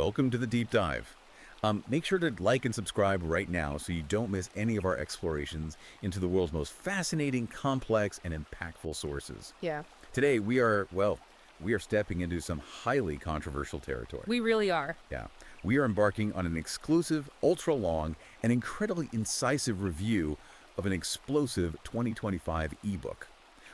welcome to the deep dive. Make sure to like and subscribe right now so you don't miss any of our explorations into the world's most fascinating, complex, and impactful sources. Yeah, Today, we are stepping into some highly controversial territory. we really are. Yeah, we are embarking on an exclusive, ultra-long, and incredibly incisive review of an explosive 2025 ebook.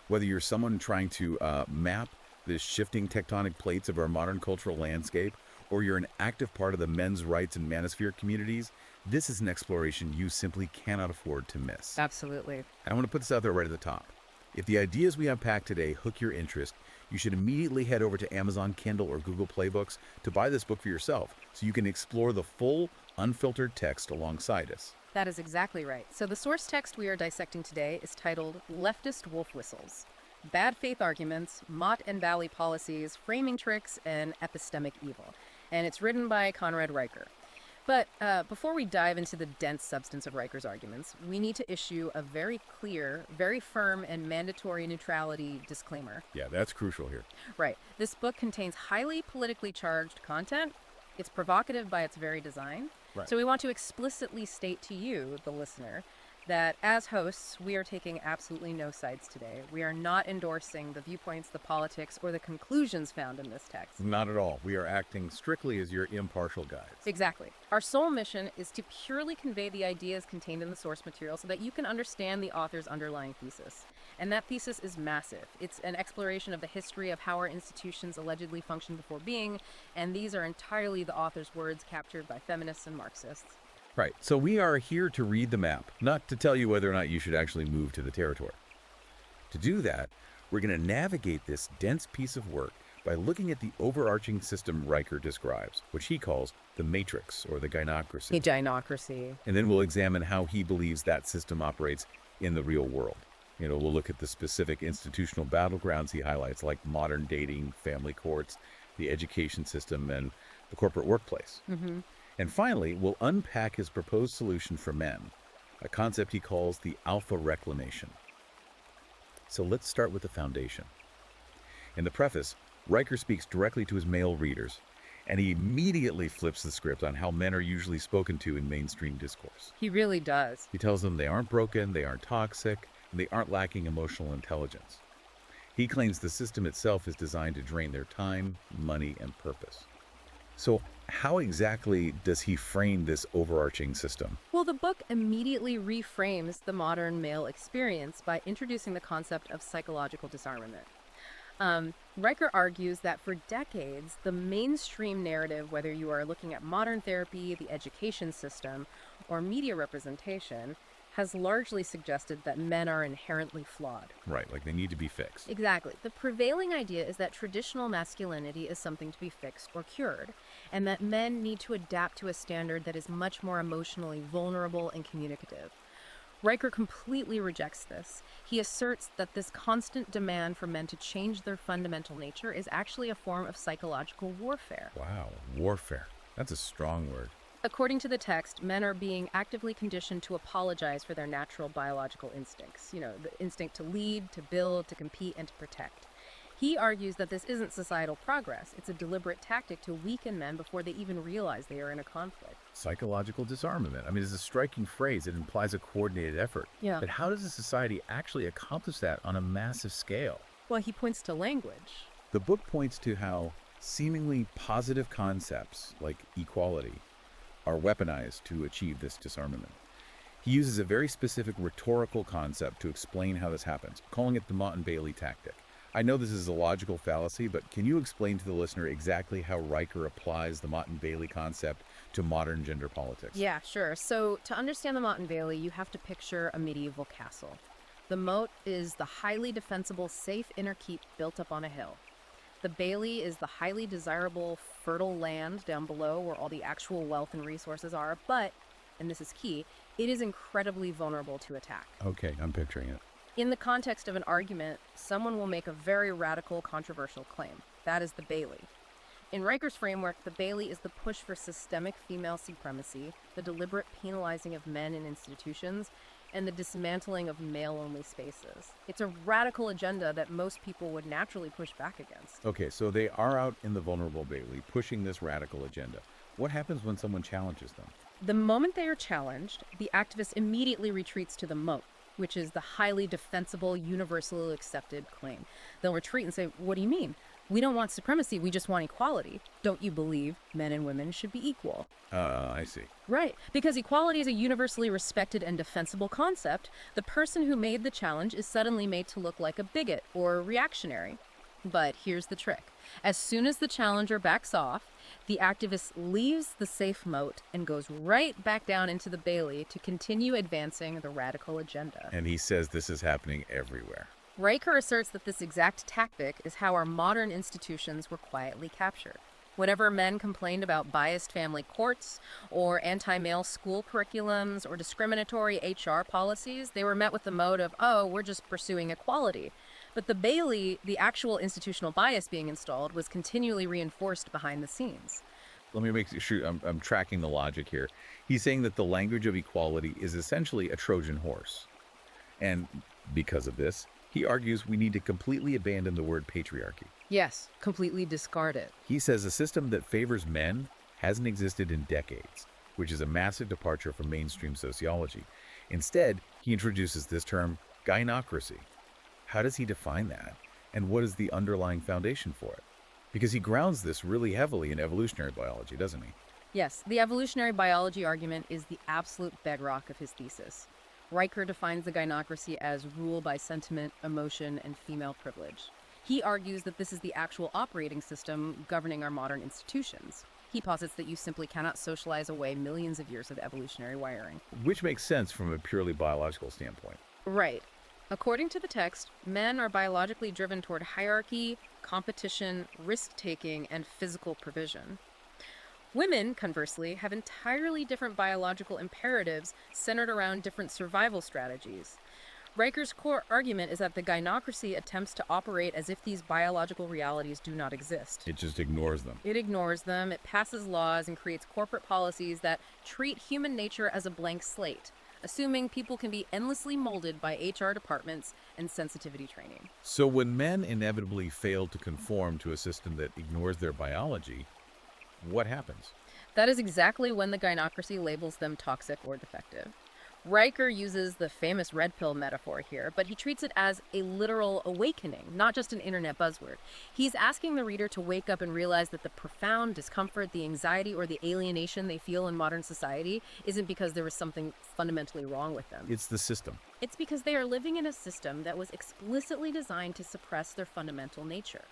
Whether you're someone trying to map the shifting tectonic plates of our modern cultural landscape, or you're an active part of the men's rights and manosphere communities, this is an exploration you simply cannot afford to miss. Absolutely. I want to put this out there right at the top. If the ideas we unpack today hook your interest, you should immediately head over to Amazon Kindle or Google Play Books to buy this book for yourself so you can explore the full, unfiltered text alongside us. That is exactly right. So the source text we are dissecting today is titled Leftist Wolf Whistles: Bad Faith Arguments, Mott and Bally Policies, Framing Tricks, and Epistemic Evil. And it's written by Conrad Riker. But before we dive into the dense substance of Riker's arguments, we need to issue a very clear, very firm, and mandatory neutrality disclaimer. Yeah, that's crucial here. Right. This book contains highly politically charged content. It's provocative by its very design. Right. So we want to explicitly state to you, the listener, that as hosts, we are taking absolutely no sides today. We are not endorsing the viewpoints, the politics, or the conclusions found in this text. Not at all. We are acting strictly as your impartial guides. Exactly. Our sole mission is to purely convey the ideas contained in the source material so that you can understand the author's underlying thesis. And that thesis is massive. It's an exploration of the history of how our institutions allegedly function before being, and these are entirely the author's words captured by feminists and Marxists. Right. So we are here to read the map, not to tell you whether or not you should actually move to the territory. To do that, we're going to navigate this dense piece of work by looking at the overarching system Riker describes, which he calls the matrix or the gynocracy. The gynocracy. And then we'll examine how he believes that system operates in the real world. We'll look at the specific institutional battlegrounds he highlights, like modern dating, family courts, the education system, and the corporate workplace. Mm-hmm. And finally, we'll unpack his proposed solution for men, a concept he calls the alpha reclamation. So let's start with the foundation. In the preface, Riker speaks directly to his male readers, and he immediately flips the script on how men are usually spoken to in mainstream discourse. He really does. He tells them they aren't broken, they aren't toxic, and they aren't lacking emotional intelligence. He claims the system itself is designed to drain their time, money, and purpose. So how exactly does he frame this overarching system? Well, the book immediately reframes the modern male experience by introducing the concept of psychological disarmament. Riker argues that for decades, the mainstream narrative, whether you are looking at modern therapy, the education system, or media representation, has largely suggested that men are inherently flawed. Right, like they need to be fixed. Exactly. The prevailing idea is that traditional masculinity is something to be fixed or cured, and that men need to adapt to a standard that is much more emotionally vulnerable and communicative. Riker completely rejects this. He asserts that this constant demand for men to change their fundamental nature is actually a form of psychological warfare. Wow, warfare. That's a strong word. According to the text, men are being actively conditioned to apologize for their natural biological instincts. The instinct to lead, to build, to compete, and to protect. He argues that this isn't societal progress. It's a deliberate tactic to weaken men before they even realize they are in a conflict. Psychological disarmament. I mean, it's a striking phrase. It implies a coordinated effort. Yeah. But how does a society actually accomplish that on a massive scale? Well, he points to language. The book points to how seemingly positive concepts like equality are weaponized to achieve this disarmament. He uses a very specific rhetorical concept to explain how this happens, calling it the Mott and Bally tactic. I know this is a logical fallacy, but can you explain to the listener exactly how Riker applies the Mott and Bally concept to modern gender politics? Yeah, sure. So to understand the Mott and Bally, you have to picture a medieval castle. The moat is the highly defensible, safe inner keep built up on a hill. The Bally is the highly desirable, fertile land down below where all the actual wealth and resources are, but, and this is key, it is incredibly vulnerable to attack. Okay, I'm picturing it. In the context of an argument, someone will make a very radical, controversial claim. That is the Bally. In Riker's framework, the Bally is the push for systemic female supremacy, the deliberate penalizing of men in institutions, and the dismantling of male-only spaces. It's a radical agenda that most people would naturally push back against. Okay, so they are out in the vulnerable Bally pushing this radical agenda. What happens when someone challenges them? The moment they are challenged, the activist immediately retreats to the moat, which is the highly defensible, universally accepted claim. They'll retreat and say, "What do you mean? We don't want supremacy, we just want equality. Don't you believe men and women should be equal?" I see. Right. Because equality is a universally respected and defensible concept, the person who made the challenge is suddenly made to look like a bigot or a reactionary. But here's the trick. As soon as the challenger backs off, the activist leaves the safe moat and goes right back down into the bailey to continue advancing the radical agenda. And he says this is happening everywhere. Riker asserts that this exact tactic is how our modern institutions were quietly captured. Whenever men complained about biased family courts or anti-male school curriculums or discriminatory HR policies, they were met with the mode of, "Oh, we're just pursuing equality." But the Bailey, the actual institutional bias being installed, was continually reinforced behind the scenes. Let me make sure I'm tracking the logic here. He's saying that the language of equality is essentially a Trojan horse. And because of this, he argues we need to completely abandon the word patriarchy. Yes, completely discard it. He says a system that favors men hasn't existed in decades, which is a massive departure from mainstream sociology. Instead, he introduces this term, gynocracy. How does he define that? And what is the underlying foundation for it? Because he grounds this really heavily in evolutionary biology, doesn't he? Yes, the evolutionary biology argument is the absolute bedrock of his thesis. Riker defines the gynocracy as rule by sentiment, emotion, and female privilege. He argues that this is the actual operating system governing our modern institutions. He posits that you simply cannot socialize away millions of years of evolutionary wiring. Which makes sense from a purely biological standpoint. Right. According to the text, men are biologically driven toward hierarchy, competition, risk-taking, and physical provision. Women, conversely, have entirely different biological imperatives centered around different survival strategies. Riker's core argument is that the gynocracy attempts to operate as if these biological realities do not exist. It just ignores them. It ignores them, it passes laws, and creates corporate policies that treat human nature as a blank slate, assuming people can be endlessly molded by HR departments and sensitivity training. So when men inevitably fail to conform to a system that ignores their biology, what happens? That is exactly when the gynocracy labels them toxic or defective. Riker uses the famous red pill metaphor here, but he treats it as a literal awakening, not just an internet buzzword. He's asking the reader to wake up and realize that the profound discomfort, the anxiety, or the alienation they feel in modern society isn't because there was something fundamentally wrong with them. It's the system. It's because they are living in a system that was explicitly designed to suppress their fundamental nature.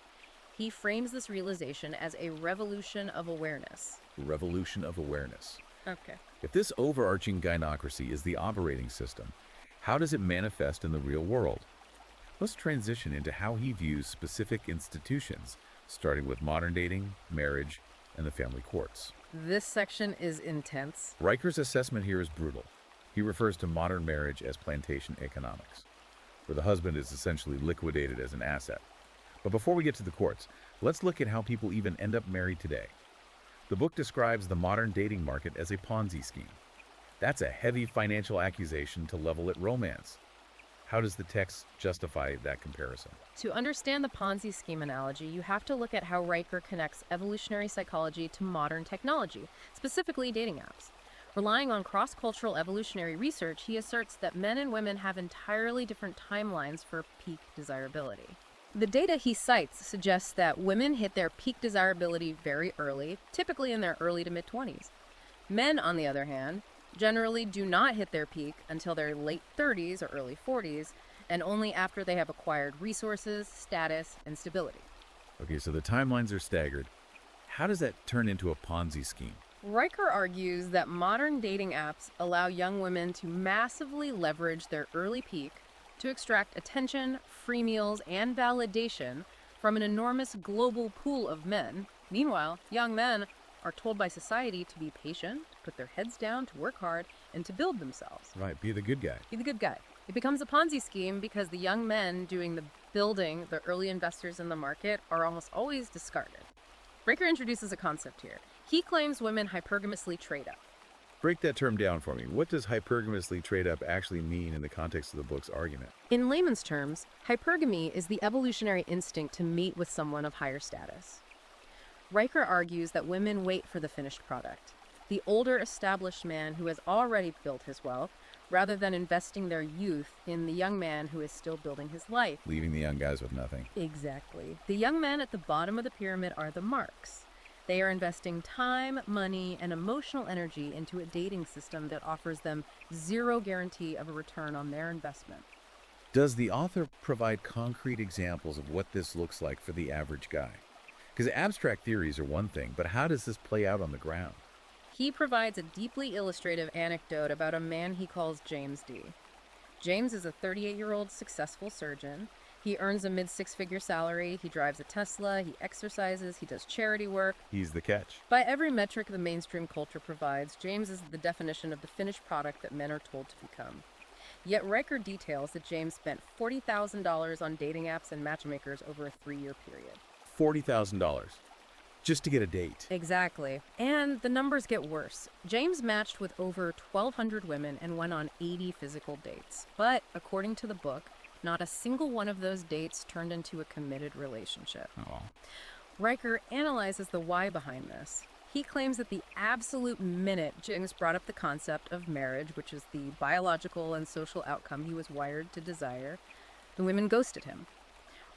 He frames this realization as a revolution of awareness. Revolution of awareness. Okay. If this overarching gynocracy is the operating system, how does it manifest in the real world? Let's transition into how he views specific institutions, starting with modern dating, marriage, and the family courts. This section is intense. Riker's assessment here is brutal. He refers to modern marriage as plantation economics, where the husband is essentially liquidated as an asset. But before we get to the courts, let's look at how people even end up married today. The book describes the modern dating market as a Ponzi scheme. That's a heavy financial accusation to level at romance. How does the text justify that comparison? To understand the Ponzi scheme analogy, you have to look at how Riker connects evolutionary psychology to modern technology, specifically dating apps. Relying on cross-cultural evolutionary research, he asserts that men and women have entirely different timelines for peak desirability. The data he cites suggests that women hit their peak desirability very early, typically in their early to mid-20s. Men, on the other hand, generally do not hit their peak until their late 30s or early 40s, and only after they have acquired resources, status, and stability. Okay, so the timelines are staggered. How does that turn into a Ponzi scheme? Riker argues that modern dating apps allow young women to massively leverage their early peak to extract attention, free meals, and validation from an enormous global pool of men. Meanwhile, young men are told by society to be patient, put their heads down, to work hard, and to build themselves. Right, be the good guy. Be the good guy. It becomes a Ponzi scheme because the young men doing the building, the early investors in the market, are almost always discarded. Riker introduces a concept here. He claims women hypergamously trade up. Break that term down for me. What does hypergamously trade up actually mean in the context of the book's argument? In layman's terms, hypergamy is the evolutionary instinct to mate with someone of higher status. Riker argues that women wait for the finished product, the older established man who has already built his wealth, rather than investing their youth in the young man who is still building his life. Leaving the young guys with nothing. Exactly. The young men at the bottom of the pyramid are the marks. They are investing time, money, and emotional energy into a dating system that offers them zero guarantee of a return on their investment. Does the author provide concrete examples of what this looks like for the average guy? Because abstract theories are one thing, but how does this play out on the ground? He provides a deeply illustrative anecdote about a man he calls James D. James is a 38-year-old successful surgeon. He earns a mid-six-figure salary, he drives a Tesla, he exercises, he does charity work. He's the catch. By every metric the mainstream culture provides, James is the definition of the finished product that men are told to become. Yet Riker details that James spent $40,000 on dating apps and matchmakers over a 3-year period. $40,000 just to get a date. Exactly. And the numbers get worse. James matched with over 1,200 women and went on 80 physical dates. But according to the book, not a single one of those dates turned into a committed relationship. Oh. Riker analyzes the why behind this. He claims that the absolute minute James brought up the concept of marriage, which is the biological and social outcome he was wired to desire, the women ghosted him.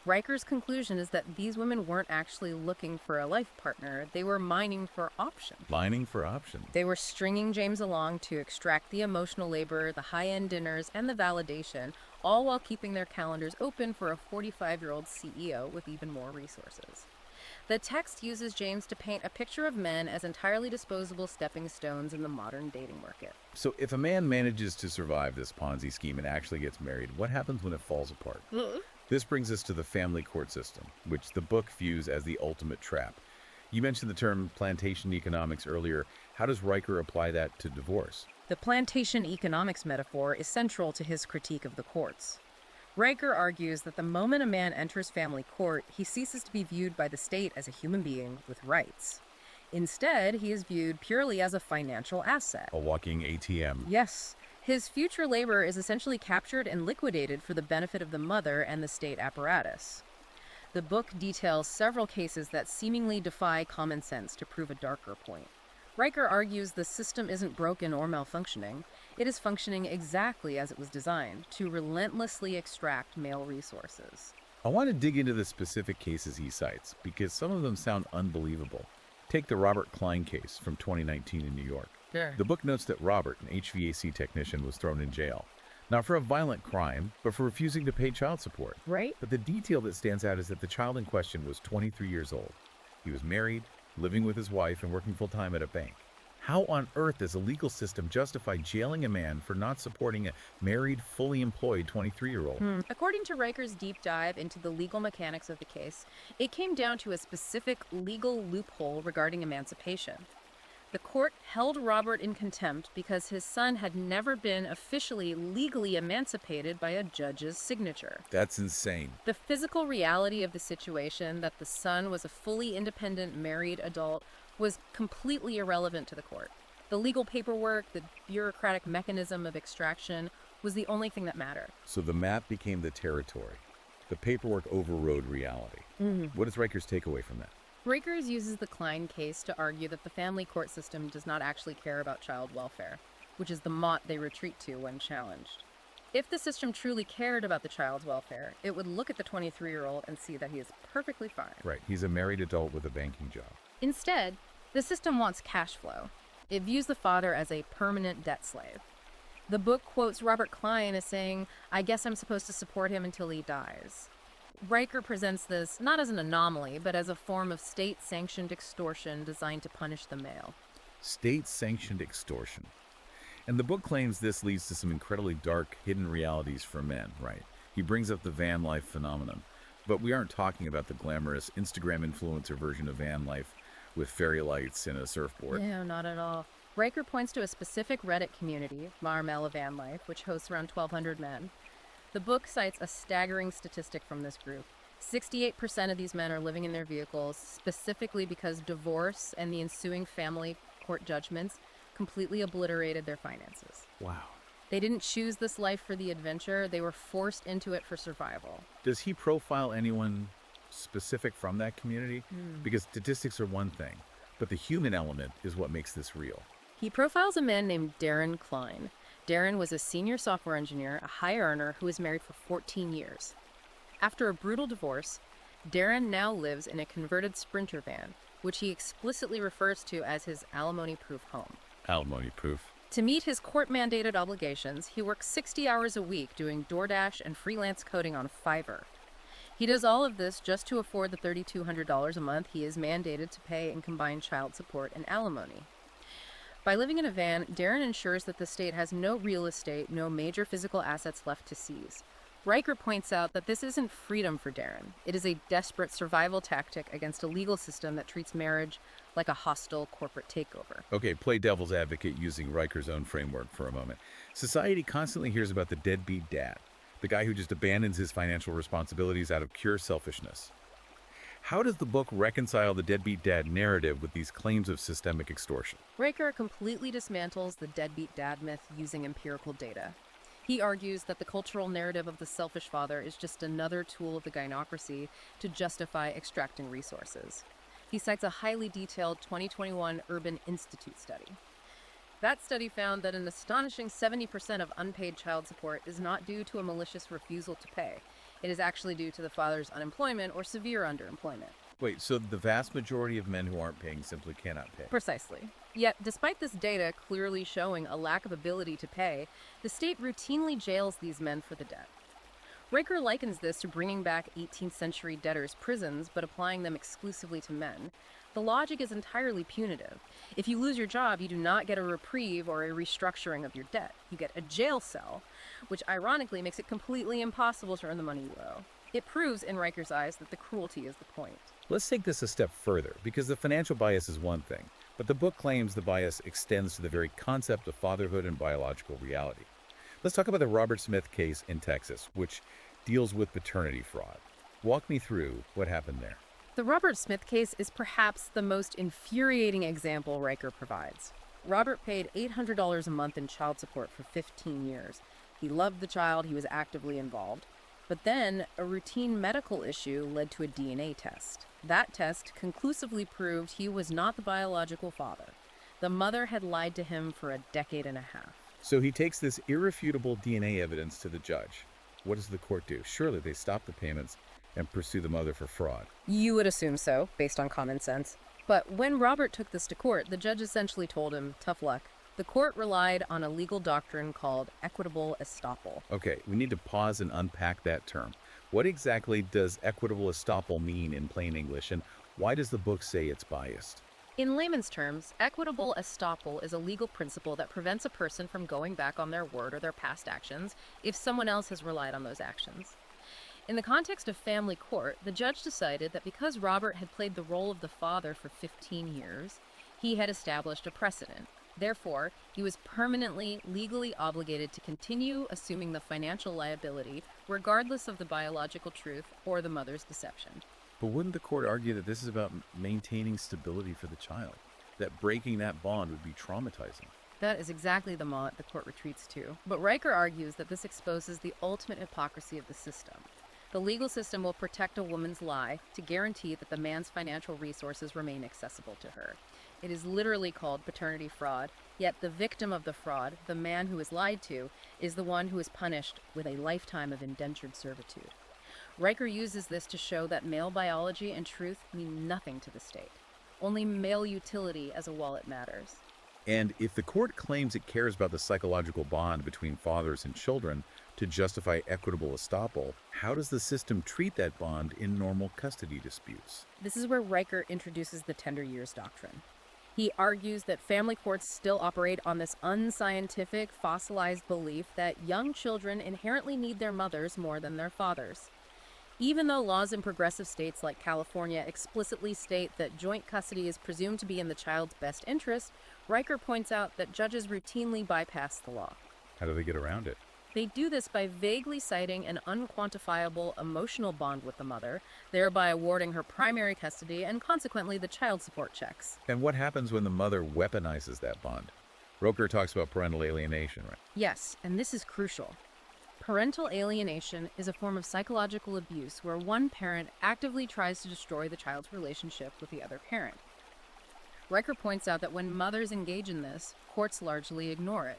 Riker's conclusion is that these women weren't actually looking for a life partner, they were mining for options. Mining for options. They were stringing James along to extract the emotional labor, the high-end dinners, and the validation, all while keeping their calendars open for a 45-year-old CEO with even more resources. The text uses James to paint a picture of men as entirely disposable stepping stones in the modern dating market. So if a man manages to survive this Ponzi scheme and actually gets married, what happens when it falls apart? This brings us to the family court system, which the book views as the ultimate trap. You mentioned the term plantation economics earlier. How does Riker apply that to divorce? The plantation economics metaphor is central to his critique of the courts. Riker argues that the moment a man enters family court, he ceases to be viewed by the state as a human being with rights. Instead, he is viewed purely as a financial asset. A walking ATM. Yes. His future labor is essentially captured and liquidated for the benefit of the mother and the state apparatus. The book details several cases that seemingly defy common sense to prove a darker point. Riker argues the system isn't broken or malfunctioning. It is functioning exactly as it was designed, to relentlessly extract male resources. I want to dig into the specific cases he cites, because some of them sound unbelievable. Take the Robert Klein case from 2019 in New York. Sure. The book notes that Robert, an HVAC technician, was thrown in jail. Not for a violent crime, but for refusing to pay child support. Right? But the detail that stands out is that the child in question was 23 years old. He was married, living with his wife, and working full-time at a bank. How on earth does a legal system justify jailing a man for not supporting a married, fully employed 23-year-old? According to Riker's deep dive into the legal mechanics of the case, it came down to a specific legal loophole regarding emancipation. The court held Robert in contempt because his son had never been officially legally emancipated by a judge's signature. That's insane. The physical reality of the situation, that the son was a fully independent married adult, was completely irrelevant to the court. The legal paperwork, the bureaucratic mechanism of extraction, was the only thing that mattered. So the map became the territory. The paperwork overrode reality. What is Riker's takeaway from that? Riker's uses the Klein case to argue that the family court system does not actually care about child welfare, which is the mot they retreat to when challenged. If the system truly cared about the child's welfare, it would look at the 23-year-old and see that he is perfectly fine. Right, he's a married adult with a banking job. Instead, the system wants cash flow. It views the father as a permanent debt slave. The book quotes Robert Klein as saying, "I guess I'm supposed to support him until he dies." Riker presents this not as an anomaly, but as a form of state-sanctioned extortion designed to punish the male. State-sanctioned extortion. And the book claims this leads to some incredibly dark, hidden realities for men, right? He brings up the van life phenomenon. But we aren't talking about the glamorous Instagram influencer version of van life with fairy lights and a surfboard. No, not at all. Riker points to a specific Reddit community, Marmella Van Life, which hosts around 1,200 men. The book cites a staggering statistic from this group. 68% of these men are living in their vehicles, specifically because divorce and the ensuing family court judgments completely obliterated their finances. Wow. They didn't choose this life for the adventure, they were forced into it for survival. Does he profile anyone specific from that community? Because statistics are one thing, but the human element is what makes this real. He profiles a man named Darren Klein. Darren was a senior software engineer, a high earner who was married for 14 years. After a brutal divorce, Darren now lives in a converted Sprinter van, which he explicitly refers to as his alimony-proof home. Alimony-proof. To meet his court-mandated obligations, he works 60 hours a week doing DoorDash and freelance coding on Fiverr. He does all of this just to afford the $3,200 a month he is mandated to pay in combined child support and alimony. By living in a van, Darren ensures that the state has no real estate, no major physical assets left to seize. Riker points out that this isn't freedom for Darren. It is a desperate survival tactic against a legal system that treats marriage like a hostile corporate takeover. Okay, play devil's advocate using Riker's own framework for a moment. Society constantly hears about the deadbeat dad, the guy who just abandons his financial responsibilities out of pure selfishness. How does the book reconcile the deadbeat dad narrative with these claims of systemic extortion? Riker completely dismantles the deadbeat dad myth using empirical data. He argues that the cultural narrative of the selfish father is just another tool of the gynocracy to justify extracting resources. He cites a highly detailed 2021 Urban Institute study. That study found that an astonishing 70% of unpaid child support is not due to a malicious refusal to pay. It is actually due to the father's unemployment or severe underemployment. Wait, so the vast majority of men who aren't paying simply cannot pay? Precisely. Yet, despite this data clearly showing a lack of ability to pay, the state routinely jails these men for the debt. Riker likens this to bringing back 18th century debtors' prisons, but applying them exclusively to men. The logic is entirely punitive. If you lose your job, you do not get a reprieve or a restructuring of your debt. You get a jail cell, which ironically makes it completely impossible to earn the money you owe. It proves, in Riker's eyes, that the cruelty is the point. Let's take this a step further, because the financial bias is one thing, but the book claims the bias extends to the very concept of fatherhood and biological reality. Let's talk about the Robert Smith case in Texas, which deals with paternity fraud. Walk me through what happened there. The Robert Smith case is perhaps the most infuriating example Riker provides. Robert paid $800 a month in child support for 15 years. He loved the child, he was actively involved. But then, a routine medical issue led to a DNA test. That test conclusively proved he was not the biological father. The mother had lied to him for a decade and a half. So he takes this irrefutable DNA evidence to the judge. What does the court do? Surely they stop the payments and pursue the mother for fraud. You would assume so, based on common sense. But when Robert took this to court, the judge essentially told him, tough luck. The court relied on a legal doctrine called equitable estoppel. Okay, we need to pause and unpack that term. What exactly does equitable estoppel mean in plain English, and why does the book say it's biased? In layman's terms, equitable estoppel is a legal principle that prevents a person from going back on their word or their past actions if someone else has relied on those actions. In the context of family court, the judge decided that because Robert had played the role of the father for 15 years, he had established a precedent. Therefore, he was permanently legally obligated to continue assuming the financial liability regardless of the biological truth or the mother's deception. But wouldn't the court argue that this is about maintaining stability for the child? That breaking that bond would be traumatizing? That is exactly the mot the court retreats to. But Riker argues that this exposes the ultimate hypocrisy of the system. The legal system will protect a woman's lie to guarantee that the man's financial resources remain accessible to her. It is literally called paternity fraud, yet the victim of the fraud, the man who is lied to, is the one who is punished with a lifetime of indentured servitude. Riker uses this to show that male biology and truth mean nothing to the state. Only male utility as a wallet matters. And if the court claims it cares about the psychological bond between fathers and children to justify equitable estoppel, how does the system treat that bond in normal custody disputes? This is where Riker introduces the tender years doctrine. He argues that family courts still operate on this unscientific, fossilized belief that young children inherently need their mothers more than their fathers. Even though laws in progressive states like California explicitly state that joint custody is presumed to be in the child's best interest, Riker points out that judges routinely bypass the law. How do they get around it? They do this by vaguely citing an unquantifiable emotional bond with the mother, thereby awarding her primary custody and consequently the child support checks. And what happens when the mother weaponizes that bond? Roker talks about parental alienation, right? Yes, and this is crucial. Parental alienation is a form of psychological abuse where one parent actively tries to destroy the child's relationship with the other parent. Riker points out that when mothers engage in this, courts largely ignore it.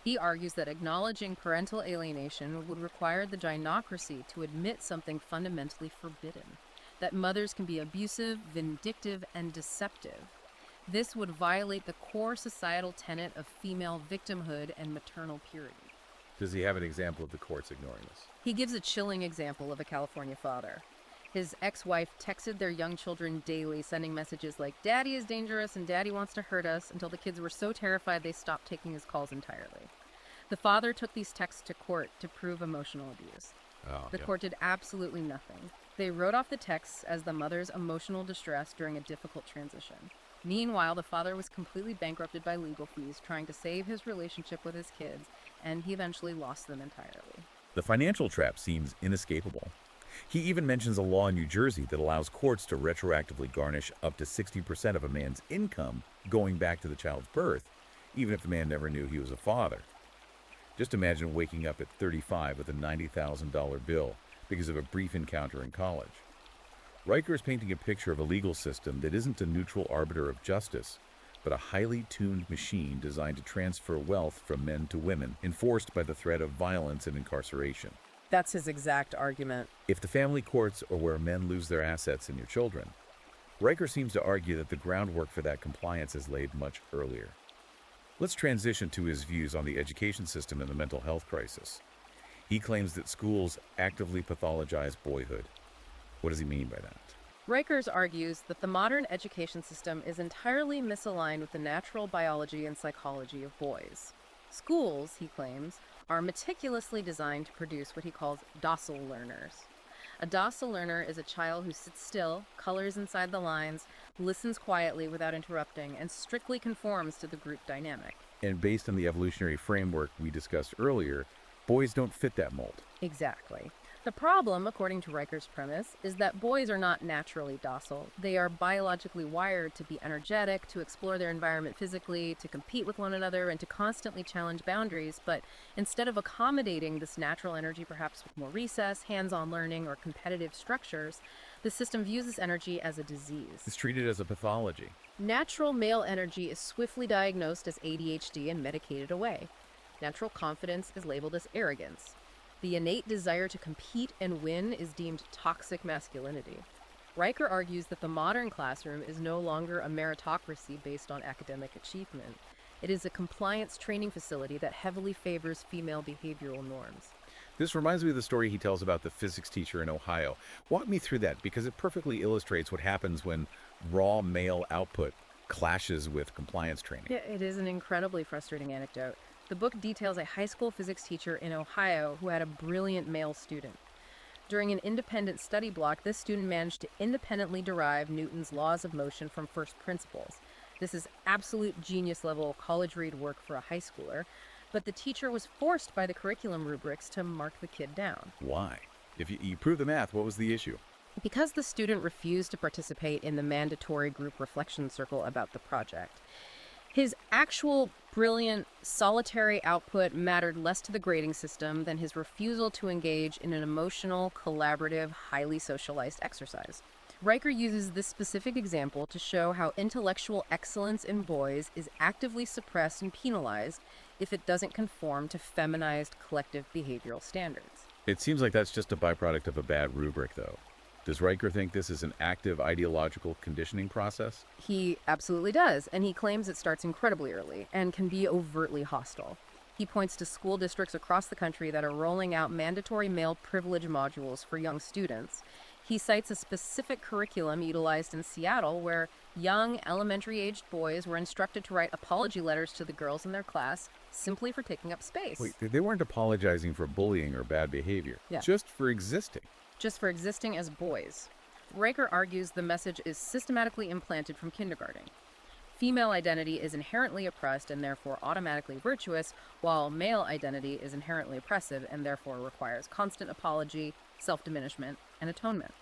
He argues that acknowledging parental alienation would require the gynocracy to admit something fundamentally forbidden, that mothers can be abusive, vindictive, and deceptive. This would violate the core societal tenet of female victimhood and maternal purity. Does he have an example of the courts ignoring this? He gives a chilling example of a California father. His ex-wife texted their young children daily, sending messages like, "Daddy is dangerous and Daddy wants to hurt us," until the kids were so terrified they stopped taking his calls entirely. The father took these texts to court to prove emotional abuse. The court did absolutely nothing. They wrote off the texts as the mother's emotional distress during a difficult transition. Meanwhile, the father was completely bankrupted by legal fees, trying to save his relationship with his kids, and he eventually lost them entirely. The financial trap seems inescapable. He even mentions a law in New Jersey that allows courts to retroactively garnish up to 60% of a man's income going back to the child's birth, even if the man never knew he was a father. Just imagine waking up at 35 with a $90,000 bill because of a brief encounter in college. Riker is painting a picture of a legal system that isn't a neutral arbiter of justice, but a highly tuned machine designed to transfer wealth from men to women, enforced by the threat of violence and incarceration. That's his exact argument. If the family courts are where men lose their assets and your children, Riker seems to argue that the groundwork for that compliance is laid much earlier. Let's transition to his views on the education system and the mental health crisis. He claims that schools actively pathologize boyhood. What does he mean by that? Rikers argues that the modern education system is entirely misaligned with the natural biology and psychology of boys. Schools, he claims, are meticulously designed to produce what he calls docile learners. A docile learner is a child who sits still, colors inside the lines, listens quietly without interrupting, and strictly conforms to the group dynamic. And based on the evolutionary framework we discussed earlier, boys don't fit that mold. Exactly. The problem, according to Riker's premise, is that boys are not naturally docile. They are biologically wired to be energetic, to explore their environment physically, to compete with one another, and to constantly challenge boundaries. But instead of accommodating this natural energy, perhaps with more recess, hands-on learning, or competitive structures, the system views this energy as a disease. It's treated as a pathology. Natural male energy is swiftly diagnosed as ADHD and medicated away. Natural confidence is labeled as arrogance. The innate desire to compete and win is deemed toxic masculinity. Riker argues that the modern classroom is no longer a meritocracy based on academic achievement. It is a compliance training facility that heavily favors female behavioral norms. This reminds me of the story he tells about the physics teacher in Ohio. Walk me through that, because it perfectly illustrates what happens when raw male output clashes with compliance training. Yeah, it is an incredibly frustrating anecdote. The book details a high school physics teacher in Ohio who had a brilliant male student. During an independent study block, this student managed to independently derive Newton's laws of motion from first principles. This is absolute genius level college-read work for a high schooler, but the teacher was forced by the curriculum rubrics to mark the kid down. Why? If you prove the math, what was the issue? Because the student refused to participate in the mandatory group reflection circle about the project. His actual brilliant, solitary output mattered less to the grading system than his refusal to engage in an emotional, collaborative, highly socialized exercise. Riker uses this specific example to show how intellectual excellence in boys is actively suppressed and penalized if it doesn't conform to feminized collective behavioral standards. It seems like that's just a byproduct of a bad rubric, though. Does Riker think this is an active ideological conditioning process? He absolutely does, and he claims it starts incredibly early and can be overtly hostile. He points to school districts across the country that are rolling out mandatory male privilege modules for young students. He cites a specific curriculum utilized in Seattle where young, elementary-aged boys were instructed to write apology letters to the girls in their class simply for taking up space. Wait, they weren't apologizing for bullying or bad behavior, just for existing. Just for existing as boys. Riker argues the message is systematically implanted from kindergarten. Female identity is inherently oppressed and therefore automatically virtuous, while male identity is inherently oppressive and therefore requires constant apology, self-diminishment, and atonement.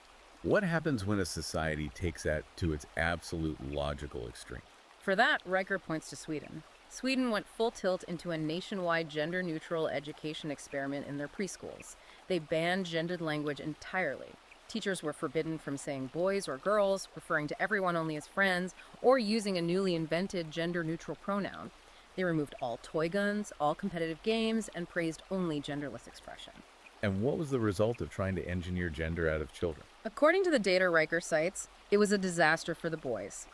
What happens when a society takes that to its absolute logical extreme? For that, Riker points to Sweden. Sweden went full tilt into a nationwide gender-neutral education experiment in their preschools. They banned gendered language entirely. Teachers were forbidden from saying boys or girls, referring to everyone only as friends, or using a newly invented gender-neutral pronoun. They removed all toy guns, all competitive games, and praised only genderless expression. And what was the result of trying to engineer gender out of children? According to the data Riker cites, it was a disaster for the boys.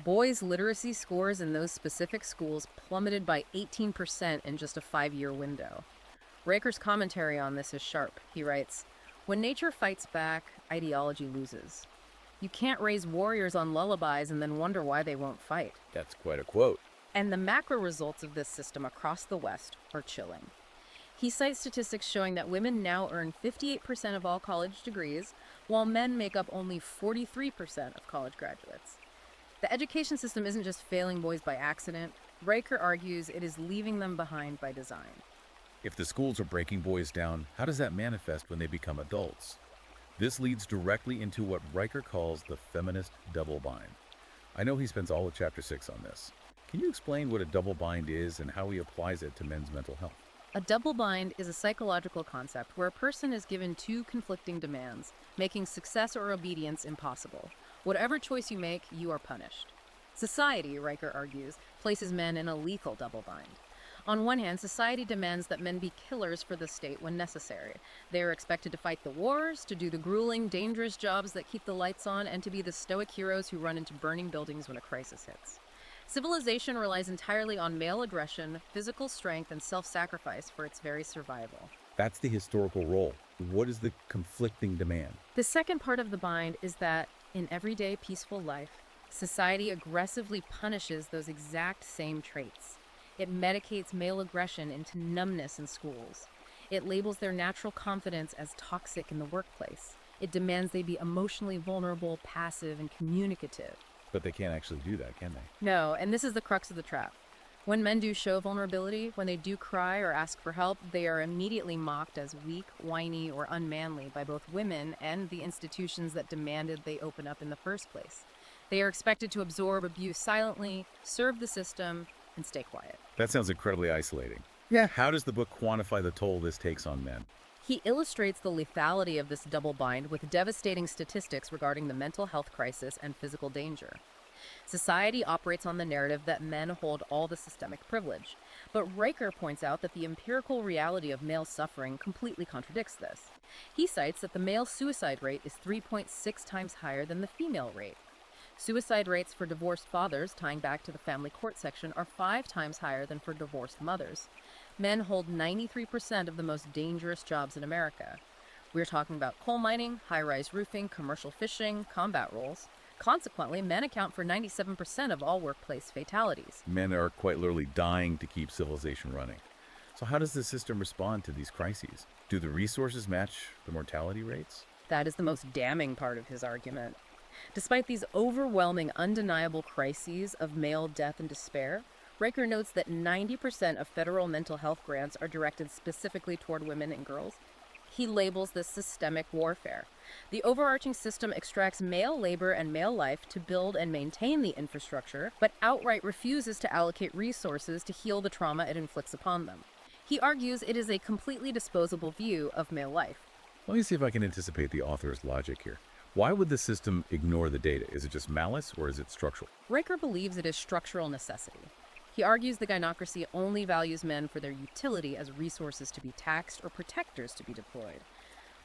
Boys' literacy scores in those specific schools plummeted by 18% in just a 5-year window. Riker's commentary on this is sharp. He writes, "When nature fights back, ideology loses. You can't raise warriors on lullabies and then wonder why they won't fight." That's quite a quote. And the macro results of this system across the West are chilling. He cites statistics showing that women now earn 58% of all college degrees, while men make up only 43% of college graduates. The education system isn't just failing boys by accident. Riker argues it is leaving them behind by design. If the schools are breaking boys down, how does that manifest when they become adults? This leads directly into what Riker calls the feminist double bind. I know he spends all of Chapter 6 on this. Can you explain what a double bind is and how he applies it to men's mental health? A double bind is a psychological concept where a person is given two conflicting demands, making success or obedience impossible. Whatever choice you make, you are punished. Society, Riker argues, places men in a lethal double bind. On one hand, society demands that men be killers for the state when necessary. They are expected to fight the wars, to do the grueling, dangerous jobs that keep the lights on, and to be the stoic heroes who run into burning buildings when a crisis hits. Civilization relies entirely on male aggression, physical strength, and self-sacrifice for its very survival. That's the historical role. What is the conflicting demand? The second part of the bind is that, in everyday peaceful life, society aggressively punishes those exact same traits. It medicates male aggression into numbness in schools. It labels their natural confidence as toxic in the workplace. It demands they be emotionally vulnerable, passive, and communicative. But they can't actually do that, can they? No, and this is the crux of the trap. When men do show vulnerability, when they do cry or ask for help, they are immediately mocked as weak, whiny, or unmanly by both women and the institutions that demanded they open up in the first place. They are expected to absorb abuse silently, serve the system, and stay quiet. That sounds incredibly isolating. Yeah. How does the book quantify the toll this takes on men? He illustrates the lethality of this double bind with devastating statistics regarding the mental health crisis and physical danger. Society operates on the narrative that men hold all the systemic privilege, but Riker points out that the empirical reality of male suffering completely contradicts this. He cites that the male suicide rate is 3.6 times higher than the female rate. Suicide rates for divorced fathers, tying back to the family court section, are 5 times higher than for divorced mothers. Men hold 93% of the most dangerous jobs in America. We're talking about coal mining, high-rise roofing, commercial fishing, combat roles. Consequently, men account for 97% of all workplace fatalities. Men are quite literally dying to keep civilization running. So how does the system respond to these crises? Do the resources match the mortality rates? That is the most damning part of his argument. Despite these overwhelming, undeniable crises of male death and despair, Riker notes that 90% of federal mental health grants are directed specifically toward women and girls. He labels this systemic warfare. The overarching system extracts male labor and male life to build and maintain the infrastructure, but outright refuses to allocate resources to heal the trauma it inflicts upon them. He argues it is a completely disposable view of male life. Let me see if I can anticipate the author's logic here. Why would the system ignore the data? Is it just malice or is it structural? Riker believes it is structural necessity. He argues the gynocracy only values men for their utility as resources to be taxed or protectors to be deployed.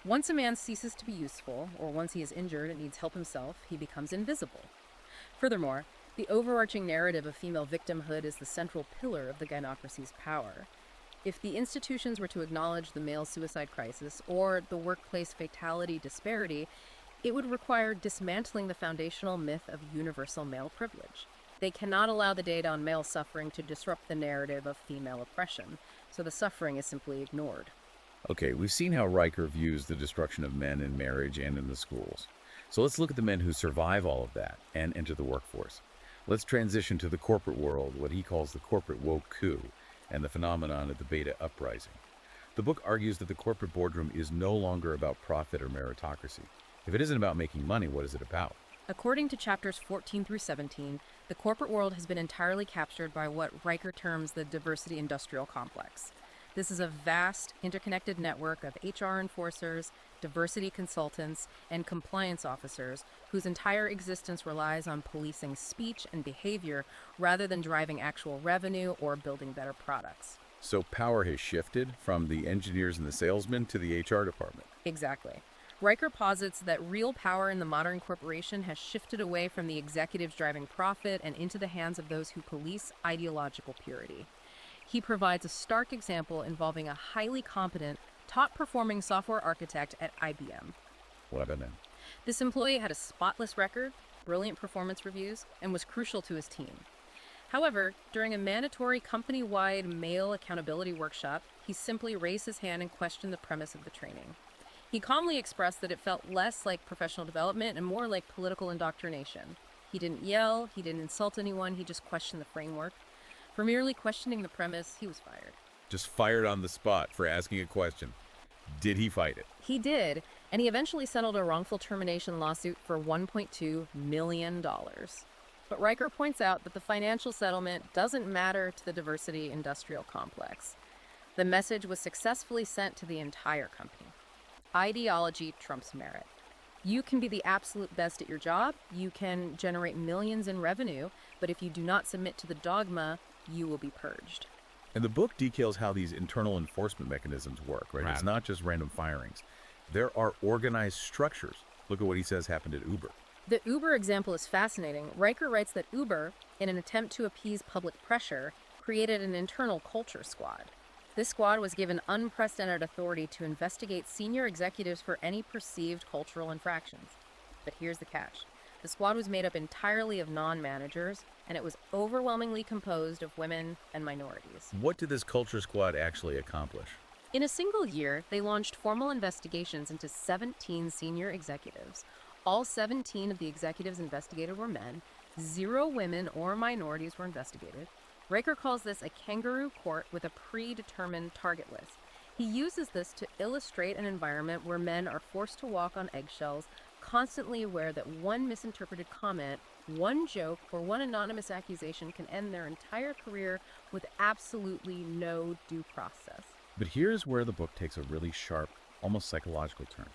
Once a man ceases to be useful, or once he is injured and needs help himself, he becomes invisible. Furthermore, the overarching narrative of female victimhood is the central pillar of the gynocracy's power. If the institutions were to acknowledge the male suicide crisis or the workplace fatality disparity, it would require dismantling the foundational myth of universal male privilege. They cannot allow the data on male suffering to disrupt the narrative of female oppression, so the suffering is simply ignored. Okay, we've seen how Riker views the destruction of men in marriage and in the schools. So let's look at the men who survive all of that and enter the workforce. Let's transition to the corporate world, what he calls the corporate woke coup, and the phenomenon of the beta uprising. The book argues that the corporate boardroom is no longer about profit or meritocracy. If it isn't about making money, what is it about? According to chapters 14 through 17, the corporate world has been entirely captured by what Riker terms the diversity industrial complex. This is a vast, interconnected network of HR enforcers, diversity consultants, and compliance officers whose entire existence relies on policing speech and behavior rather than driving actual revenue or building better products. So power has shifted from the engineers and the salesmen to the HR department. Exactly. Riker posits that real power in the modern corporation has shifted away from the executives driving profit and into the hands of those who police ideological purity. He provides a stark example involving a highly competent, top-performing software architect at IBM. What about them? This employee had a spotless record, brilliant performance reviews, and was crucial to his team. However, during a mandatory company-wide male accountability workshop, he simply raised his hand and questioned the premise of the training. He calmly expressed that it felt less like professional development and more like political indoctrination. He didn't yell, he didn't insult anyone, he just questioned the framework. For merely questioning the premise, he was fired. Just fired on the spot for asking a question. Did he fight it? He did, and he eventually settled a wrongful termination lawsuit for $1.2 million. But Riker points out that the financial settlement doesn't matter to the diversity industrial complex. The message was successfully sent to the entire company. Ideology trumps merit. You can be the absolute best at your job, you can generate millions in revenue, but if you do not submit to the dogma, you will be purged. And the book details how these internal enforcement mechanisms work, right? It's not just random firings. There are organized structures. Look at what he says happened at Uber. The Uber example is fascinating. Riker writes that Uber, in an attempt to appease public pressure, created an internal culture squad. This squad was given unprecedented authority to investigate senior executives for any perceived cultural infractions. But here's the catch. The squad was made up entirely of non-managers, and it was overwhelmingly composed of women and minorities. What did this culture squad actually accomplish? In a single year, they launched formal investigations into 17 senior executives. All 17 of the executives investigated were men. 0 women or minorities were investigated. Riker calls this a kangaroo court with a predetermined target list. He uses this to illustrate an environment where men are forced to walk on eggshells, constantly aware that one misinterpreted comment, one joke, or one anonymous accusation can end their entire career with absolutely no due process. But here's where the book takes a really sharp, almost psychological turn.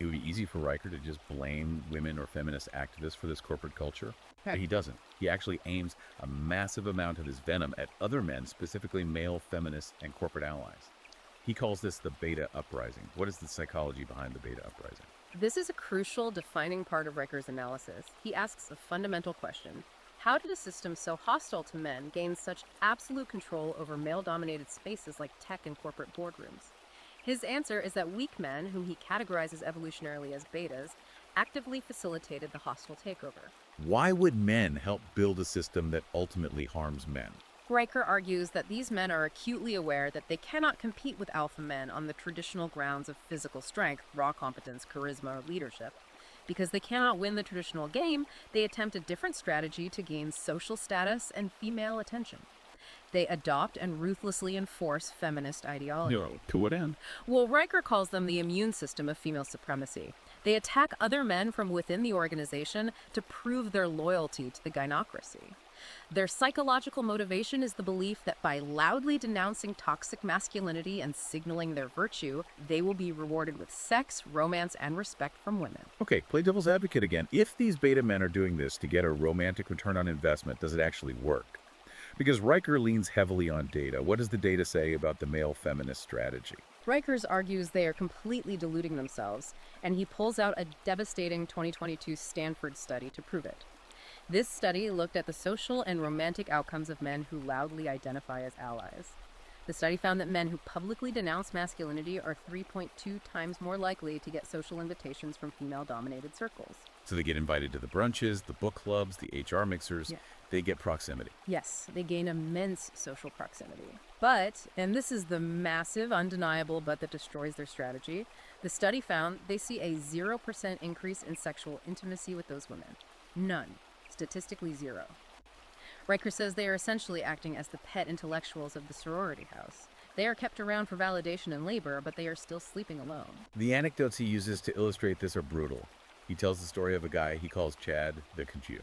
It would be easy for Riker to just blame women or feminist activists for this corporate culture, but he doesn't. He actually aims a massive amount of his venom at other men, specifically male feminists and corporate allies. He calls this the beta uprising. What is the psychology behind the beta uprising? This is a crucial, defining part of Riker's analysis. He asks a fundamental question. How did a system so hostile to men gain such absolute control over male-dominated spaces like tech and corporate boardrooms? His answer is that weak men, whom he categorizes evolutionarily as betas, actively facilitated the hostile takeover. Why would men help build a system that ultimately harms men? Riker argues that these men are acutely aware that they cannot compete with alpha men on the traditional grounds of physical strength, raw competence, charisma, or leadership. Because they cannot win the traditional game, they attempt a different strategy to gain social status and female attention. They adopt and ruthlessly enforce feminist ideology. To what end? Well, Riker calls them the immune system of female supremacy. They attack other men from within the organization to prove their loyalty to the gynocracy. Their psychological motivation is the belief that by loudly denouncing toxic masculinity and signaling their virtue, they will be rewarded with sex, romance, and respect from women. Okay, play devil's advocate again. If these beta men are doing this to get a romantic return on investment, does it actually work? Because Riker leans heavily on data. What does the data say about the male feminist strategy? Riker argues they are completely deluding themselves, and he pulls out a devastating 2022 Stanford study to prove it. This study looked at the social and romantic outcomes of men who loudly identify as allies. The study found that men who publicly denounce masculinity are 3.2 times more likely to get social invitations from female-dominated circles. So they get invited to the brunches, the book clubs, the HR mixers. Yeah. They get proximity. Yes, they gain immense social proximity. But, and this is the massive, undeniable but that destroys their strategy, the study found they see a 0% increase in sexual intimacy with those women. None. Statistically 0. Riker says they are essentially acting as the pet intellectuals of the sorority house. They are kept around for validation and labor, but they are still sleeping alone. The anecdotes he uses to illustrate this are brutal. He tells the story of a guy he calls Chad the Conchu.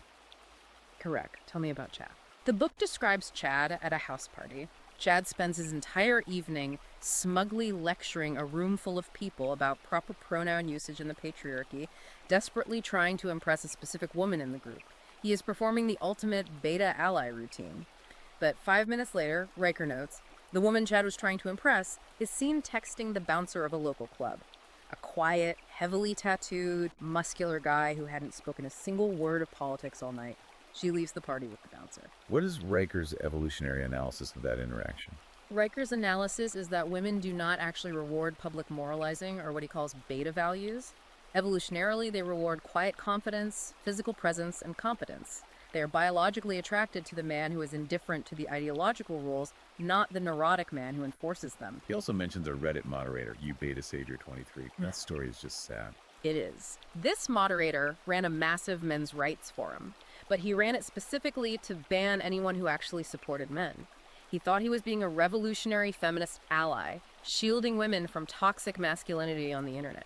Correct. Tell me about Chad. The book describes Chad at a house party. Chad spends his entire evening smugly lecturing a room full of people about proper pronoun usage in the patriarchy, desperately trying to impress a specific woman in the group. He is performing the ultimate beta ally routine. But 5 minutes later, Riker notes, the woman Chad was trying to impress is seen texting the bouncer of a local club. A quiet, heavily tattooed, muscular guy who hadn't spoken a single word of politics all night. She leaves the party with the bouncer. What is Riker's evolutionary analysis of that interaction? Riker's analysis is that women do not actually reward public moralizing, or what he calls beta values. Evolutionarily, they reward quiet confidence, physical presence, and competence. They are biologically attracted to the man who is indifferent to the ideological rules, not the neurotic man who enforces them. He also mentions a Reddit moderator, you beta savior 23. That story is just sad. It is. This moderator ran a massive men's rights forum, but he ran it specifically to ban anyone who actually supported men. He thought he was being a revolutionary feminist ally, shielding women from toxic masculinity on the internet.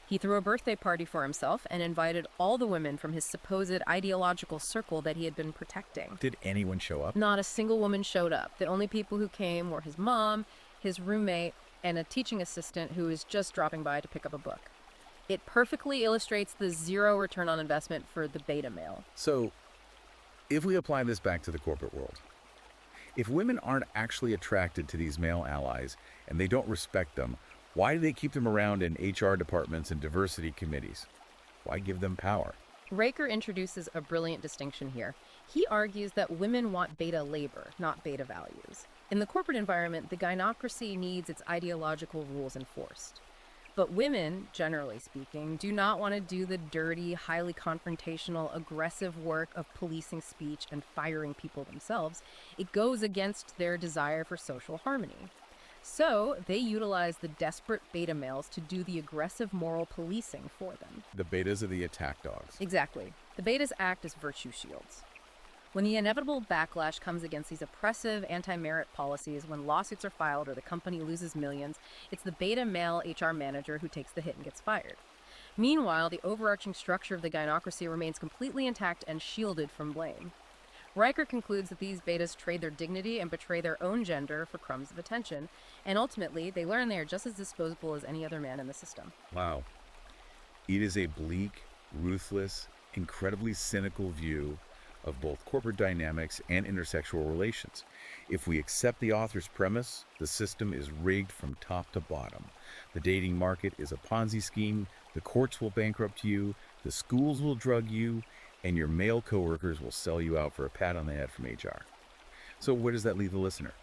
He threw a birthday party for himself and invited all the women from his supposed ideological circle that he had been protecting. Did anyone show up? Not a single woman showed up. The only people who came were his mom, his roommate, and a teaching assistant who was just dropping by to pick up a book. It perfectly illustrates the zero return on investment for the beta male. So, if we apply this back to the corporate world, if women aren't actually attracted to these male allies and they don't respect them, why do they keep them around in HR departments and diversity committees? Why give them power? Riker introduces a brilliant distinction here. He argues that women want beta labor, not beta values. In the corporate environment, the gynocracy needs its ideological rules enforced. But women, generally speaking, do not want to do the dirty, highly confrontational, aggressive work of policing speech and firing people themselves. It goes against their desire for social harmony. So they utilize the desperate beta males to do the aggressive moral policing for them. The betas are the attack dogs. Exactly. The betas act as virtue shields. When the inevitable backlash comes against these oppressive anti-merit policies, when lawsuits are filed or the company loses millions, it's the beta male HR manager who takes the hit and gets fired. Meanwhile, the overarching structure of the gynocracy remains completely intact and shielded from blame. Riker concludes that these betas trade their dignity and betray their own gender for crumbs of attention, and ultimately, they learn they are just as disposable as any other man in the system. Wow. It is a bleak, ruthless, incredibly cynical view of both corporate dynamics and intersexual relations. If we accept the author's premise, the system is rigged from top to bottom. The dating market is a Ponzi scheme, the courts will bankrupt you, the schools will drug you, and your male coworkers will sell you out for a pat on the head from HR. So where does that leave the listener?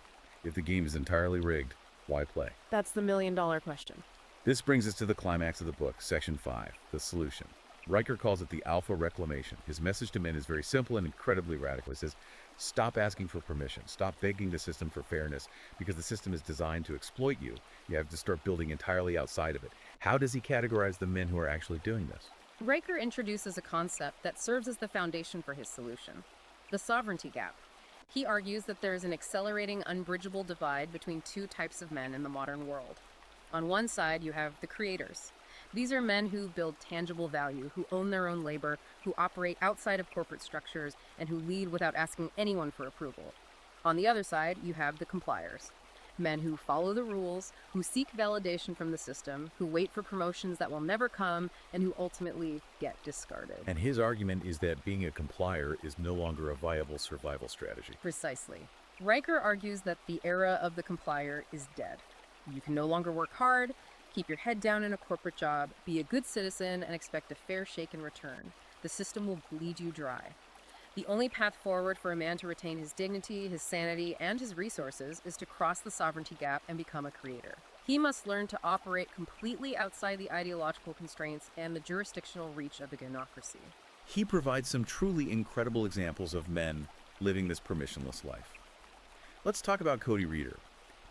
If the game is entirely rigged, why play? That's the million-dollar question. This brings us to the climax of the book, Section 5, the solution. Riker calls it the alpha reclamation. His message to men is very simple and incredibly radical. He says, stop asking for permission. Stop begging the system for fairness because the system is designed to exploit you. You have to start building entirely outside of it. How does he categorize the men who are actually doing this? Riker introduces a concept that serves as the foundation for his solution, the sovereignty gap. He argues that there is an accelerating, unbridgeable divide between two types of men in the modern world. On one side, you have the creators. These are men who build tangible value, who own their own labor, who operate outside of corporate structures, and who lead without asking anyone for approval. On the other side, you have the compliers. Men who follow the rules, who seek validation from the system, who wait for promotions that will never come, and who ultimately get discarded. And his argument is that being a complier is no longer a viable survival strategy. Precisely. Riker argues that the era of the complier is dead. You can no longer work hard, keep your head down in a corporate job, be a good citizen, and expect a fair shake in return. The system will bleed you dry. The only path forward for a man to retain his dignity, his sanity, and his resources is to cross the sovereignty gap and become a creator. He must learn to operate completely outside the ideological constraints and the jurisdictional reach of the gynocracy. He provides some truly incredible examples of men living this permissionless life. Let's talk about Cody Reeder.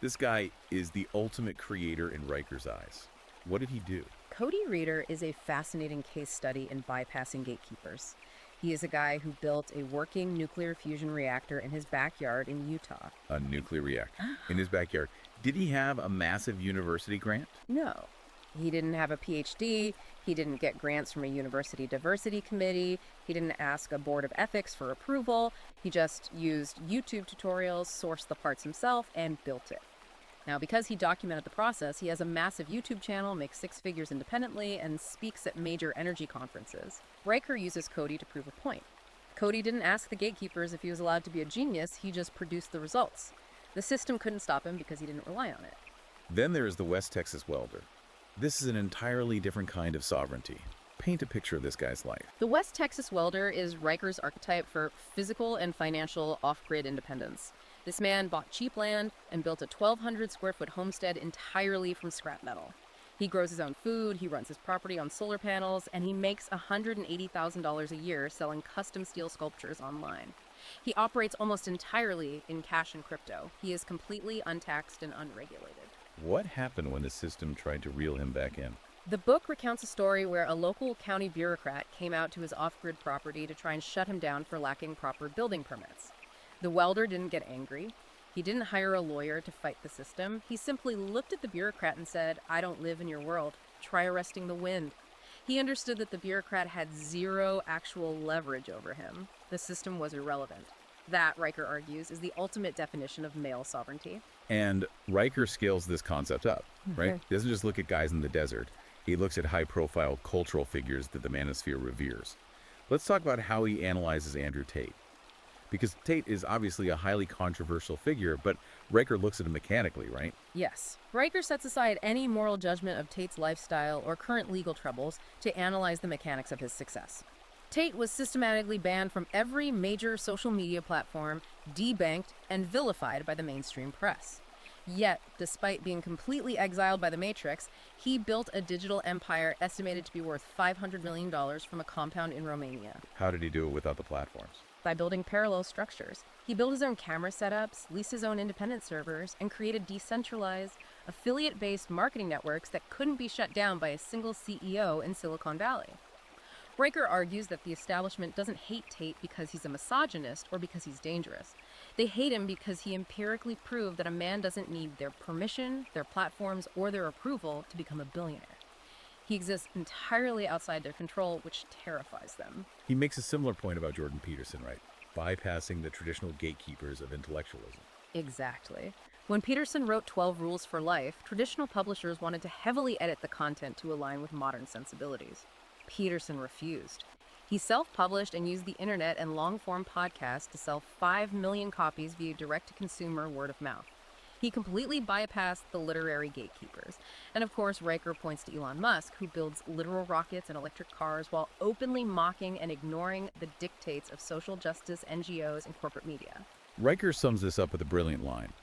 This guy is the ultimate creator in Riker's eyes. What did he do? Cody Reeder is a fascinating case study in bypassing gatekeepers. He is a guy who built a working nuclear fusion reactor in his backyard in Utah. A nuclear reactor in his backyard. Did he have a massive university grant? No. He didn't have a PhD. He didn't get grants from a university diversity committee. He didn't ask a board of ethics for approval. He just used YouTube tutorials, sourced the parts himself, and built it. Now, because he documented the process, he has a massive YouTube channel, makes six figures independently, and speaks at major energy conferences. Riker uses Cody to prove a point. Cody didn't ask the gatekeepers if he was allowed to be a genius, he just produced the results. The system couldn't stop him because he didn't rely on it. Then there is the West Texas welder. This is an entirely different kind of sovereignty. Paint a picture of this guy's life. The West Texas welder is Riker's archetype for physical and financial off-grid independence. This man bought cheap land and built a 1,200 square foot homestead entirely from scrap metal. He grows his own food, he runs his property on solar panels, and he makes $180,000 a year selling custom steel sculptures online. He operates almost entirely in cash and crypto. He is completely untaxed and unregulated. What happened when the system tried to reel him back in? The book recounts a story where a local county bureaucrat came out to his off-grid property to try and shut him down for lacking proper building permits. The welder didn't get angry. He didn't hire a lawyer to fight the system. He simply looked at the bureaucrat and said, "I don't live in your world. Try arresting the wind." He understood that the bureaucrat had zero actual leverage over him. The system was irrelevant. That, Riker argues, is the ultimate definition of male sovereignty. And Riker scales this concept up, right? He doesn't just look at guys in the desert. He looks at high-profile cultural figures that the manosphere reveres. Let's talk about how he analyzes Andrew Tate. Because Tate is obviously a highly controversial figure, but Riker looks at him mechanically, right? Yes. Riker sets aside any moral judgment of Tate's lifestyle or current legal troubles to analyze the mechanics of his success. Tate was systematically banned from every major social media platform, debanked, and vilified by the mainstream press. Yet, despite being completely exiled by the Matrix, he built a digital empire estimated to be worth $500 million from a compound in Romania. How did he do it without the platforms? By building parallel structures. He built his own camera setups, leased his own independent servers, and created decentralized, affiliate-based marketing networks that couldn't be shut down by a single CEO in Silicon Valley. Riker argues that the establishment doesn't hate Tate because he's a misogynist or because he's dangerous. They hate him because he empirically proved that a man doesn't need their permission, their platforms, or their approval to become a billionaire. He exists entirely outside their control, which terrifies them. He makes a similar point about Jordan Peterson, right? Bypassing the traditional gatekeepers of intellectualism. Exactly. When Peterson wrote 12 Rules for Life, traditional publishers wanted to heavily edit the content to align with modern sensibilities. Peterson refused. He self-published and used the internet and long-form podcasts to sell 5 million copies via direct-to-consumer word of mouth. He completely bypassed the literary gatekeepers. And of course, Riker points to Elon Musk, who builds literal rockets and electric cars while openly mocking and ignoring the dictates of social justice, NGOs, and corporate media. Riker sums this up with a brilliant line.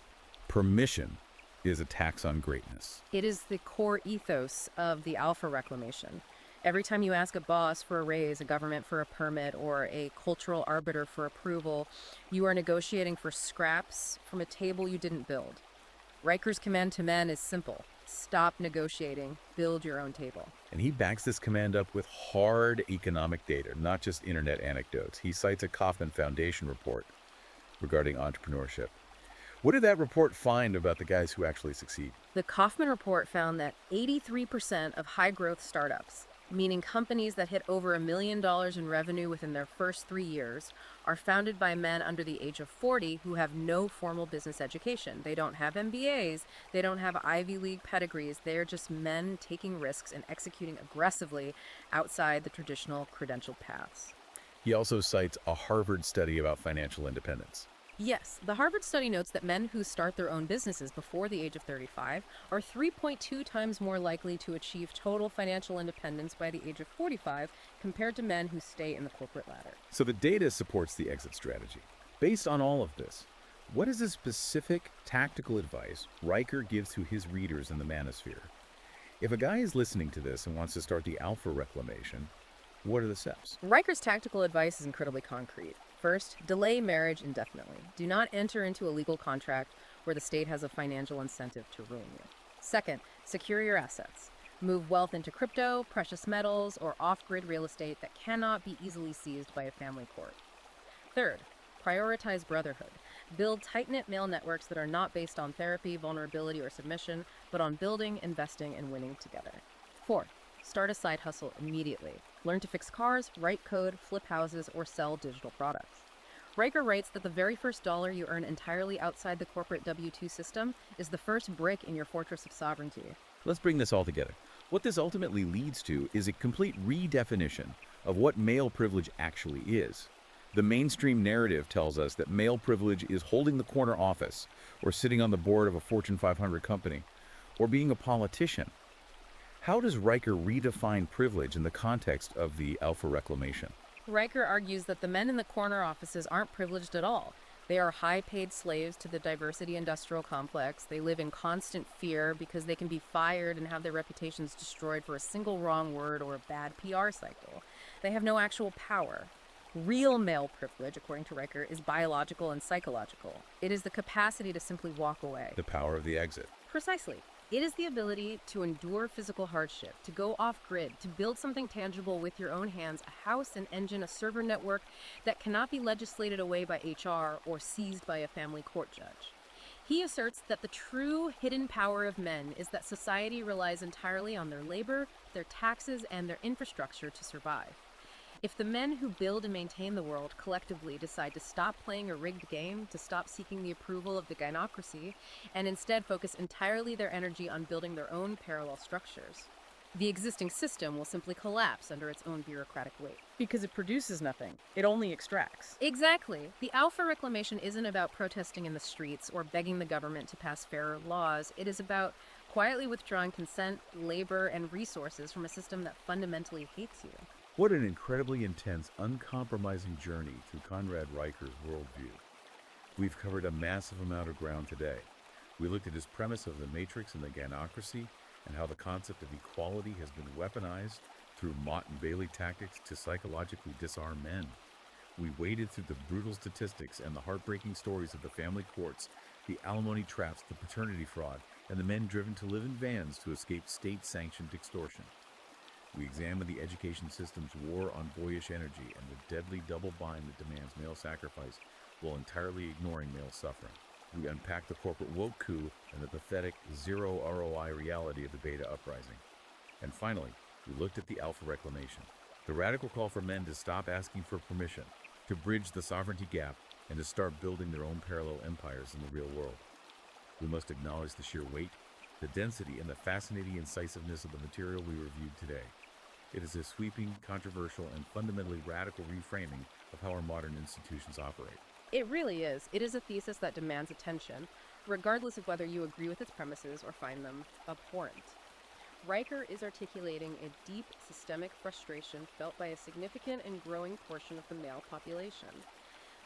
Permission is a tax on greatness. It is the core ethos of the Alpha Reclamation. Every time you ask a boss for a raise, a government for a permit, or a cultural arbiter for approval, you are negotiating for scraps from a table you didn't build. Riker's command to men is simple. Stop negotiating. Build your own table. And he backs this command up with hard economic data, not just internet anecdotes. He cites a Kauffman Foundation report regarding entrepreneurship. What did that report find about the guys who actually succeed? The Kauffman report found that 83% of high-growth startups, meaning companies that hit over $1 million in revenue within their first 3 years, are founded by men under the age of 40 who have no formal business education. They don't have MBAs, they don't have Ivy League pedigrees, they're just men taking risks and executing aggressively outside the traditional credentialed paths. He also cites a Harvard study about financial independence. Yes, the Harvard study notes that men who start their own businesses before the age of 35 are 3.2 times more likely to achieve total financial independence by the age of 45 compared to men who stay in the corporate ladder. So the data supports the exit strategy. Based on all of this, what is the specific tactical advice Riker gives to his readers in the manosphere? If a guy is listening to this and wants to start the Alpha Reclamation, what are the steps? Riker's tactical advice is incredibly concrete. First, delay marriage indefinitely. Do not enter into a legal contract where the state has a financial incentive to ruin you. Second, secure your assets. Move wealth into crypto, precious metals, or off-grid real estate that cannot be easily seized by a family court. Third, prioritize brotherhood. Build tight-knit male networks that are not based on therapy, vulnerability, or submission, but on building, investing, and winning together. Fourth, start a side hustle immediately. Learn to fix cars, write code, flip houses, or sell digital products. Riker writes that the very first dollar you earn entirely outside the corporate W-2 system is the first brick in your fortress of sovereignty. Let's bring this all together. What this ultimately leads to is a complete redefinition of what male privilege actually is. The mainstream narrative tells us that male privilege is holding the corner office, or sitting on the board of a Fortune 500 company, or being a politician. How does Riker redefine privilege in the context of the Alpha Reclamation? Riker argues that the men in the corner offices aren't privileged at all. They are high-paid slaves to the diversity industrial complex. They live in constant fear because they can be fired and have their reputations destroyed for a single wrong word or a bad PR cycle. They have no actual power. Real male privilege, according to Riker, is biological and psychological. It is the capacity to simply walk away. The power of the exit. Precisely. It is the ability to endure physical hardship, to go off-grid, to build something tangible with your own hands, a house, an engine, a server network that cannot be legislated away by HR or seized by a family court judge. He asserts that the true hidden power of men is that society relies entirely on their labor, their taxes, and their infrastructure to survive. If the men who build and maintain the world collectively decide to stop playing a rigged game, to stop seeking the approval of the gynocracy, and instead focus entirely their energy on building their own parallel structures, the existing system will simply collapse under its own bureaucratic weight. Because it produces nothing. It only extracts. Exactly. The Alpha Reclamation isn't about protesting in the streets or begging the government to pass fairer laws. It is about quietly withdrawing consent, labor, and resources from a system that fundamentally hates you. What an incredibly intense, uncompromising journey through Conrad Riker's worldview. We've covered a massive amount of ground today. We looked at his premise of the matrix and the gynocracy, and how the concept of equality has been weaponized through Mott and Bailey tactics to psychologically disarm men. We waded through the brutal statistics and the heartbreaking stories of the family courts, the alimony traps, the paternity fraud, and the men driven to live in vans to escape state-sanctioned extortion. We examine the education system's war on boyish energy and the deadly double bind that demands male sacrifice while entirely ignoring male suffering. We unpack the corporate woke coup and the pathetic zero ROI reality of the beta uprising. And finally, we looked at the Alpha Reclamation, the radical call for men to stop asking for permission, to bridge the sovereignty gap, and to start building their own parallel empires in the real world. We must acknowledge the sheer weight, the density, and the fascinating incisiveness of the material we reviewed today. It is a sweeping, controversial, and fundamentally radical reframing of how our modern institutions operate. It really is. It is a thesis that demands attention, regardless of whether you agree with its premises or find them abhorrent. Riker is articulating a deep systemic frustration felt by a significant and growing portion of the male population.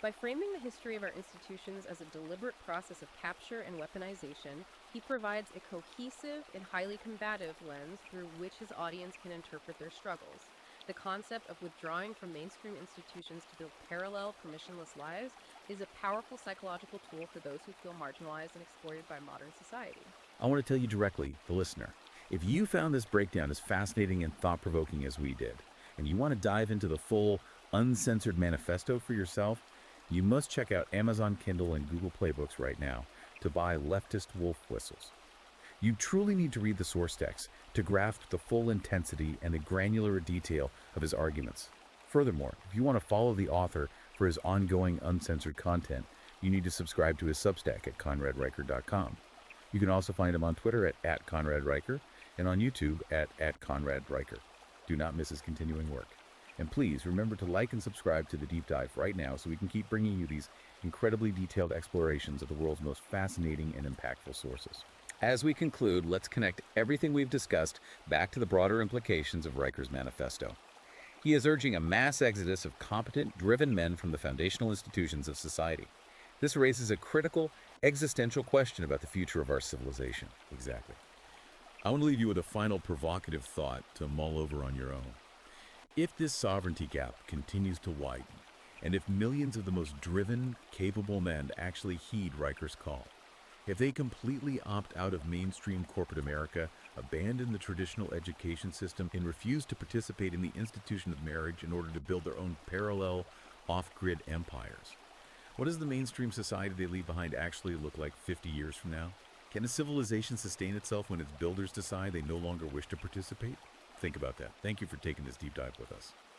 By framing the history of our institutions as a deliberate process of capture and weaponization, he provides a cohesive and highly combative lens through which his audience can interpret their struggles. The concept of withdrawing from mainstream institutions to build parallel, permissionless lives is a powerful psychological tool for those who feel marginalized and exploited by modern society. I want to tell you directly, the listener, if you found this breakdown as fascinating and thought-provoking as we did, and you want to dive into the full, uncensored manifesto for yourself, you must check out Amazon Kindle and Google Play Books right now to buy Leftist Wolf Whistles. You truly need to read the source text to grasp the full intensity and the granular detail of his arguments. Furthermore, if you want to follow the author for his ongoing uncensored content, you need to subscribe to his Substack at conradriker.com. You can also find him on Twitter at @ConradRiker and on YouTube at @ConradRiker. Do not miss his continuing work. And please remember to like and subscribe to The Deep Dive right now so we can keep bringing you these incredibly detailed explorations of the world's most fascinating and impactful sources. As we conclude, let's connect everything we've discussed back to the broader implications of Riker's manifesto. He is urging a mass exodus of competent, driven men from the foundational institutions of society. This raises a critical, existential question about the future of our civilization. Exactly. I want to leave you with a final provocative thought to mull over on your own. If this sovereignty gap continues to widen, and if millions of the most driven, capable men actually heed Riker's call, if they completely opt out of mainstream corporate America, abandon the traditional education system, and refuse to participate in the institution of marriage in order to build their own parallel, off-grid empires, what does the mainstream society they leave behind actually look like 50 years from now? Can a civilization sustain itself when its builders decide they no longer wish to participate? think about that. Thank you for taking this deep dive with us.